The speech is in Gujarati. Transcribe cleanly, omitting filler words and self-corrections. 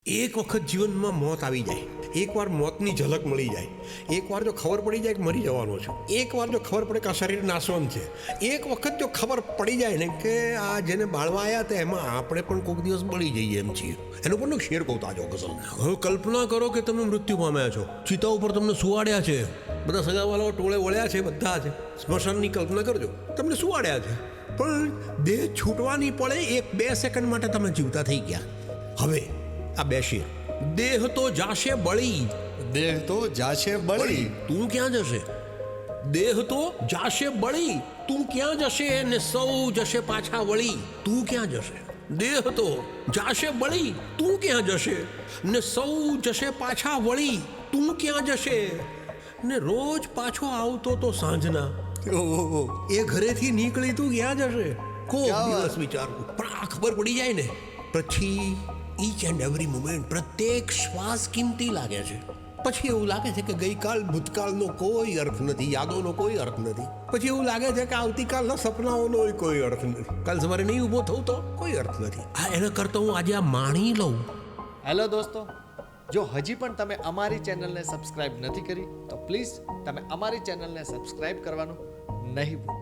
એક વખત જીવનમાં મોત આવી જાય, એકવાર મોતની ઝલક મળી જાય, એકવાર જો ખબર પડી જાય કે મરી જવાનો છું, એકવાર જો ખબર પડે કે આ શરીર નાશવંત છે, એક વખત જો ખબર પડી જાય ને કે આ જેને બાળવા આવ્યા હતા એમાં આપણે પણ કોઈક દિવસ બળી જઈએ એમ છીએ, એનો પણ શેર કહું તાજો ગઝલ. હવે કલ્પના કરો કે તમે મૃત્યુ પામ્યા છો, ચિતા ઉપર તમને સુવાડ્યા છે, બધા સગાવાલાઓ ટોળે વળ્યા છે, બધા છે, સ્મશાનની કલ્પના કરજો, તમને સુવાડ્યા છે, પણ દેહ છૂટવાની પડે 1-2 સેકન્ડ માટે તમે જીવતા થઈ ગયા. હવે આ બે શેર. દેહ તો જાશે બળી, દેહ તો જાશે બળી, તું ક્યાં જશે? દેહ તો જાશે બળી, તું ક્યાં જશે? ને સૌ જશે પાછા વળી, તું ક્યાં જશે? દેહ તો જાશે બળી, તું ક્યાં જશે? ને સૌ જશે પાછા વળી, તું ક્યાં જશે? ને રોજ પાછો આવતો તો સાંજના, ઓહો, એ ઘરેથી નીકળી તું ક્યાં જશે? કોક ક્યાં વાત? દિવસ વિચારવું, પણ આ ખબર પડી જાય ને પછી ઈચ એન્ડ એવરી મોમેન્ટ, પ્રત્યેક શ્વાસ કિંમતી લાગે છે. પછી એવું લાગે છે કે ગઈકાલ ભૂતકાળનો કોઈ અર્થ નથી, યાદોનો કોઈ અર્થ નથી. પછી એવું લાગે છે કે આવતીકાલના સપનાઓનો કોઈ અર્થ નથી, કાલ સવારે નહીં ઊભો થવું તો કોઈ અર્થ નથી. આ એના કરતાં હું આજે આ માણી લઉં. હેલો દોસ્તો, જો હજી પણ તમે અમારી ચેનલને સબસ્ક્રાઇબ નથી કરી તો પ્લીઝ તમે અમારી ચેનલને સબસ્ક્રાઇબ કરવાનું નહીં ભૂલો.